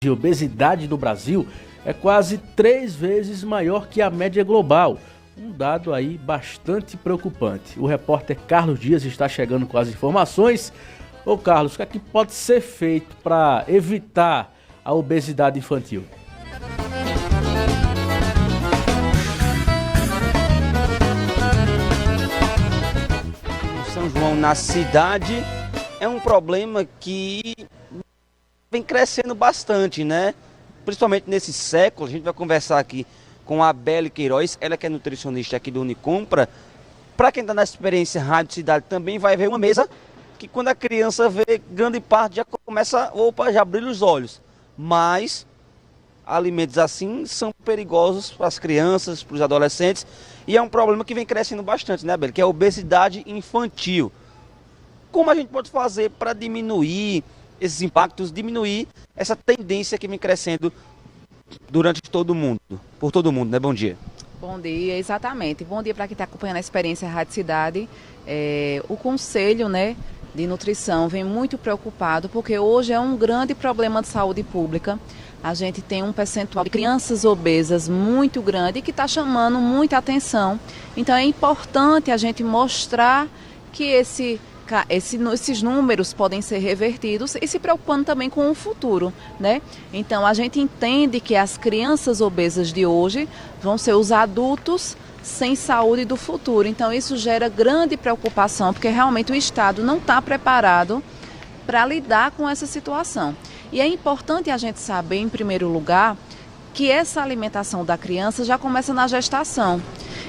de obesidade no Brasil é quase 3 vezes maior que a média global. Um dado aí bastante preocupante. O repórter Carlos Dias está chegando com as informações. Ô Carlos, o que é que pode ser feito para evitar a obesidade infantil? São João na cidade é um problema que vem crescendo bastante, né? Principalmente nesse século. A gente vai conversar aqui com a Belle Queiroz, ela que é nutricionista aqui do Unicompra. Para quem está na experiência Rádio Cidade também vai ver uma mesa que quando a criança vê grande parte já começa, já brilha os olhos. Mas alimentos assim são perigosos para as crianças, para os adolescentes, e é um problema que vem crescendo bastante, né, Belle? Que é a obesidade infantil. Como a gente pode fazer para diminuir esses impactos, diminuir essa tendência que vem crescendo durante todo mundo, por todo mundo, né? Bom dia. Bom dia, exatamente. Bom dia para quem está acompanhando a experiência Rádio Cidade. O Conselho, né, de Nutrição vem muito preocupado porque hoje é um grande problema de saúde pública. A gente tem um percentual de crianças obesas muito grande que está chamando muita atenção. Então é importante a gente mostrar que esses números podem ser revertidos e se preocupando também com o futuro, né? Então a gente entende que as crianças obesas de hoje vão ser os adultos sem saúde do futuro. Então isso gera grande preocupação, porque realmente o Estado não está preparado para lidar com essa situação. E é importante a gente saber, em primeiro lugar, que essa alimentação da criança já começa na gestação.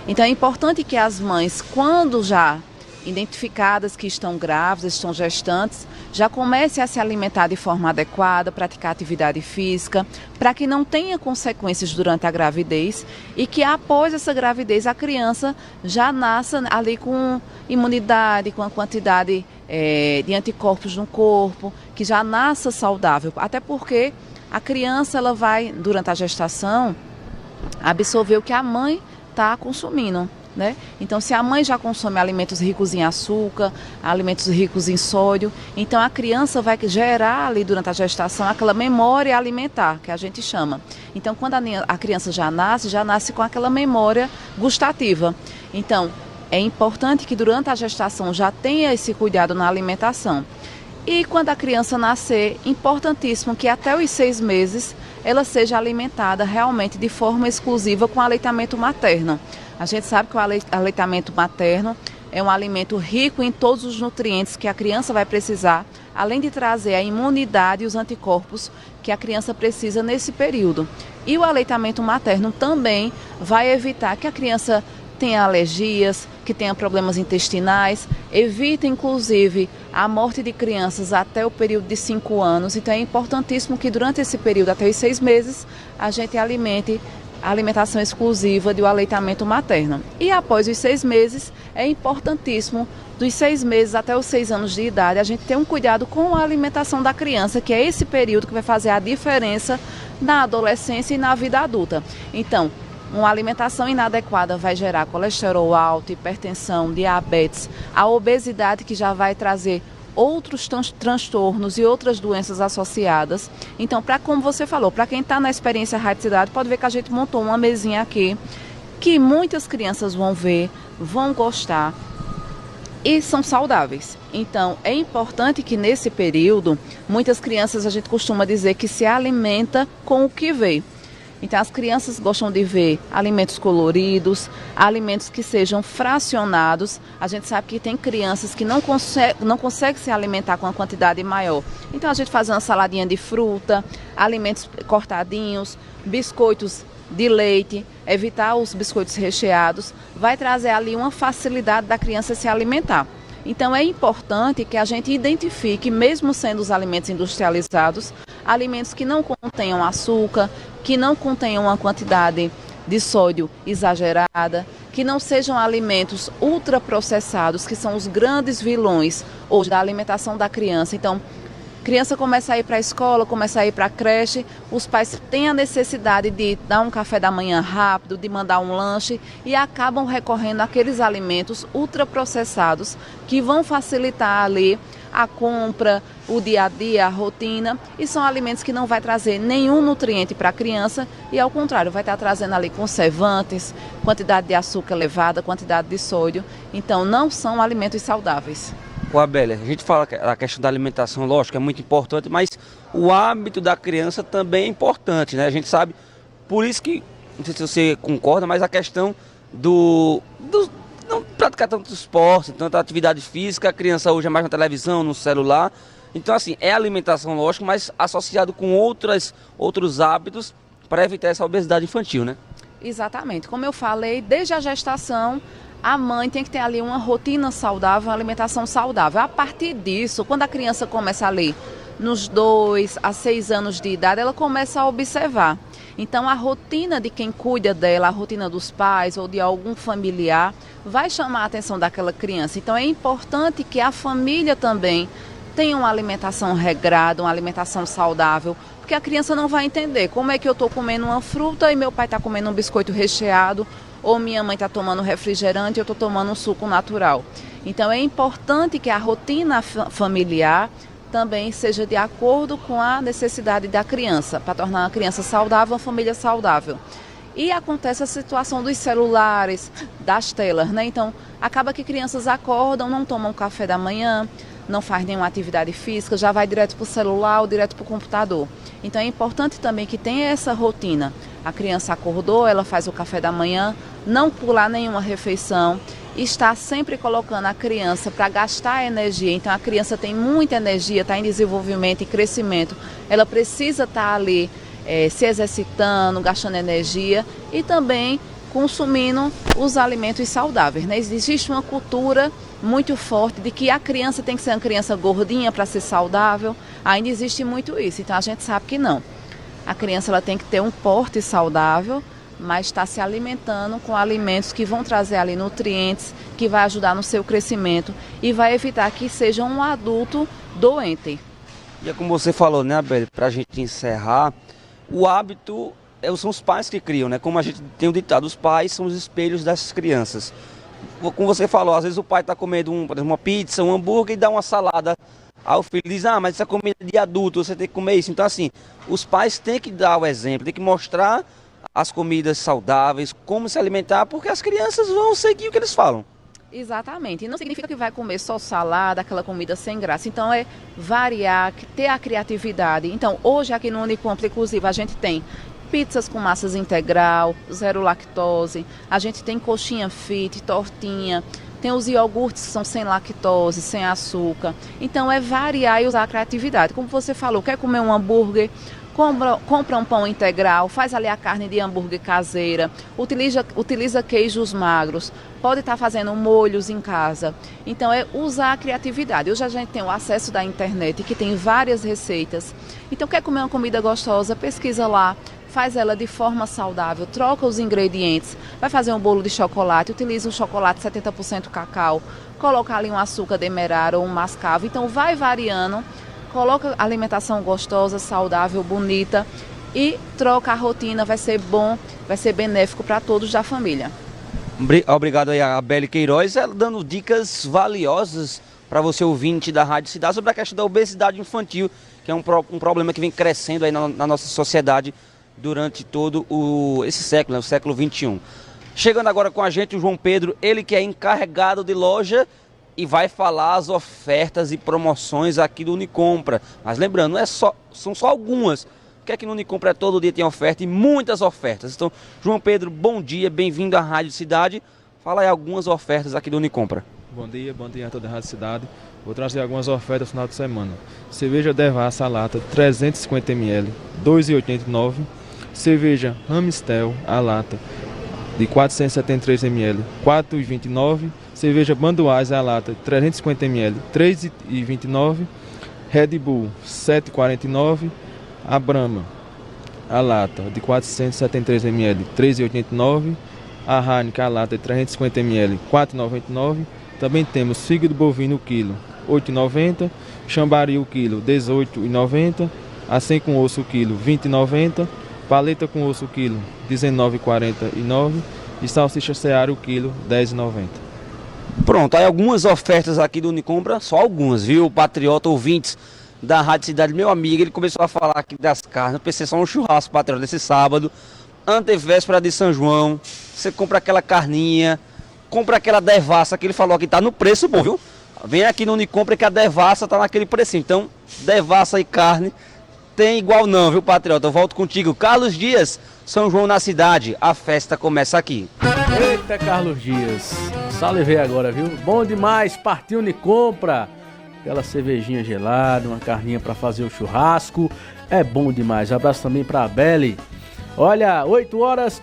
Então é importante que as mães, quando já identificadas que estão grávidas, estão gestantes, já comece a se alimentar de forma adequada, praticar atividade física, para que não tenha consequências durante a gravidez e que após essa gravidez a criança já nasça ali com imunidade, com a quantidade de anticorpos no corpo, que já nasça saudável. Até porque a criança ela vai, durante a gestação, absorver o que a mãe está consumindo, né? Então, se a mãe já consome alimentos ricos em açúcar, alimentos ricos em sódio, então a criança vai gerar ali durante a gestação aquela memória alimentar, que a gente chama. Então, quando a criança já nasce com aquela memória gustativa. Então, é importante que durante a gestação já tenha esse cuidado na alimentação. E quando a criança nascer, importantíssimo que até os 6 meses ela seja alimentada realmente de forma exclusiva com aleitamento materno. A gente sabe que o aleitamento materno é um alimento rico em todos os nutrientes que a criança vai precisar, além de trazer a imunidade e os anticorpos que a criança precisa nesse período. E o aleitamento materno também vai evitar que a criança tenha alergias, que tenha problemas intestinais, evita inclusive a morte de crianças até o período de 5 anos. Então é importantíssimo que durante esse período, até os 6 meses, a gente alimente a alimentação exclusiva do aleitamento materno. E após os 6 meses, é importantíssimo, dos 6 meses até os 6 anos de idade, a gente ter um cuidado com a alimentação da criança, que é esse período que vai fazer a diferença na adolescência e na vida adulta. Então, uma alimentação inadequada vai gerar colesterol alto, hipertensão, diabetes, a obesidade que já vai trazer outros transtornos e outras doenças associadas. Então, como você falou, para quem está na experiência Rádio Cidade, pode ver que a gente montou uma mesinha aqui, que muitas crianças vão ver, vão gostar e são saudáveis. Então, é importante que nesse período, muitas crianças, a gente costuma dizer que se alimenta com o que vê. Então, as crianças gostam de ver alimentos coloridos, alimentos que sejam fracionados. A gente sabe que tem crianças que não conseguem se alimentar com uma quantidade maior. Então, a gente faz uma saladinha de fruta, alimentos cortadinhos, biscoitos de leite, evitar os biscoitos recheados, vai trazer ali uma facilidade da criança se alimentar. Então, é importante que a gente identifique, mesmo sendo os alimentos industrializados, alimentos que não contenham açúcar, que não contenham uma quantidade de sódio exagerada, que não sejam alimentos ultraprocessados, que são os grandes vilões hoje da alimentação da criança. Então, criança começa a ir para a escola, começa a ir para a creche, os pais têm a necessidade de dar um café da manhã rápido, de mandar um lanche e acabam recorrendo àqueles alimentos ultraprocessados que vão facilitar ali a compra, o dia a dia, a rotina, e são alimentos que não vai trazer nenhum nutriente para a criança e, ao contrário, vai estar trazendo ali conservantes, quantidade de açúcar elevada, quantidade de sódio. Então, não são alimentos saudáveis. O Abélia, a gente fala que a questão da alimentação, lógico, é muito importante, mas o hábito da criança também é importante, né? A gente sabe, por isso que, não sei se você concorda, mas a questão não praticar tanto esporte, tanta atividade física, a criança hoje é mais na televisão, no celular. Então, assim, é alimentação, lógico, mas associado com outros hábitos para evitar essa obesidade infantil, né? Exatamente. Como eu falei, desde a gestação, a mãe tem que ter ali uma rotina saudável, uma alimentação saudável. A partir disso, quando a criança começa a ler nos 2 a 6 anos de idade, ela começa a observar. Então, a rotina de quem cuida dela, a rotina dos pais ou de algum familiar, vai chamar a atenção daquela criança. Então, é importante que a família também tenha uma alimentação regrada, uma alimentação saudável, porque a criança não vai entender como é que eu estou comendo uma fruta e meu pai está comendo um biscoito recheado, ou minha mãe está tomando refrigerante e eu estou tomando um suco natural. Então, é importante que a rotina familiar também seja de acordo com a necessidade da criança, para tornar a criança saudável, uma família saudável. E acontece a situação dos celulares, das telas, né? Então, acaba que crianças acordam, não tomam café da manhã, não faz nenhuma atividade física, já vai direto para o celular ou direto para o computador. Então, é importante também que tenha essa rotina. A criança acordou, ela faz o café da manhã, não pular nenhuma refeição, está sempre colocando a criança para gastar energia. Então, a criança tem muita energia, está em desenvolvimento e crescimento, ela precisa estar ali se exercitando, gastando energia e também consumindo os alimentos saudáveis, né? Existe uma cultura muito forte de que a criança tem que ser uma criança gordinha para ser saudável. Ainda existe muito isso, então a gente sabe que não. A criança ela tem que ter um porte saudável, mas está se alimentando com alimentos que vão trazer ali nutrientes, que vai ajudar no seu crescimento e vai evitar que seja um adulto doente. E é como você falou, né, Abel, para a gente encerrar, o hábito são os pais que criam, né? Como a gente tem o ditado, os pais são os espelhos das crianças. Como você falou, às vezes o pai está comendo por exemplo, uma pizza, um hambúrguer e dá uma salada. Aí o filho diz, mas isso é comida de adulto, você tem que comer isso. Então, assim, os pais têm que dar o exemplo, têm que mostrar as comidas saudáveis, como se alimentar, porque as crianças vão seguir o que eles falam. Exatamente. E não significa que vai comer só salada, aquela comida sem graça. Então, é variar, ter a criatividade. Então, hoje aqui no Unicompra, inclusive, a gente tem pizzas com massas integral, zero lactose, a gente tem coxinha fit, tortinha, tem os iogurtes que são sem lactose, sem açúcar. Então é variar e usar a criatividade. Como você falou, quer comer um hambúrguer, compra um pão integral, faz ali a carne de hambúrguer caseira, utiliza queijos magros, pode estar fazendo molhos em casa. Então é usar a criatividade. Hoje a gente tem o acesso da internet que tem várias receitas. Então quer comer uma comida gostosa, pesquisa lá, faz ela de forma saudável, troca os ingredientes, vai fazer um bolo de chocolate, utiliza um chocolate 70% cacau, coloca ali um açúcar demerara ou um mascavo, então vai variando, coloca alimentação gostosa, saudável, bonita e troca a rotina, vai ser bom, vai ser benéfico para todos da família. Obrigado aí a Abel Queiroz, ela dando dicas valiosas para você ouvinte da Rádio Cidade sobre a questão da obesidade infantil, que é um problema que vem crescendo aí na nossa sociedade durante todo esse século, né, o século XXI. Chegando agora com a gente o João Pedro, ele que é encarregado de loja e vai falar as ofertas e promoções aqui do Unicompra. Mas lembrando, são só algumas, porque aqui no Unicompra todo dia tem oferta e muitas ofertas. Então, João Pedro, bom dia, bem-vindo à Rádio Cidade. Fala aí algumas ofertas aqui do Unicompra. Bom dia a toda a Rádio Cidade. Vou trazer algumas ofertas no final de semana. Cerveja Devassa, a lata, 350 ml, R$ 2,89. Cerveja Amistel, a lata, de 473 ml, R$ 4,29. Cerveja Banduás, a lata, 350 ml, R$ 3,29. Red Bull, R$ 7,49. A Brahma, a lata, de 473 ml, R$ 3,89. A Heineken, a lata, de 350 ml, R$ 4,99. Também temos fígado bovino, o quilo, R$ 8,90. Chambari, o quilo, R$ 18,90. Acém com osso, o quilo, R$ 20,90. Paleta com osso, o quilo, R$ 19,49. E salsicha Seara, o quilo, R$ 10,90. Pronto, aí algumas ofertas aqui do Unicompra, só algumas, viu? O Patriota, ouvintes da Rádio Cidade, meu amigo, ele começou a falar aqui das carnes. Eu pensei só um churrasco, Patriota, nesse sábado, antevéspera de São João. Você compra aquela carninha, compra aquela devassa que ele falou que tá no preço bom, viu? Vem aqui no Unicompra que a devassa tá naquele precinho. Então, devassa e carne tem igual não, viu, Patriota? Eu volto contigo. Carlos Dias, São João na cidade, a festa começa aqui. Eita, Carlos Dias, salivei agora, viu? Bom demais, partiu Unicompra. Aquela cervejinha gelada, uma carninha pra fazer o churrasco, é bom demais. Abraço também pra Beli. Olha, 8 horas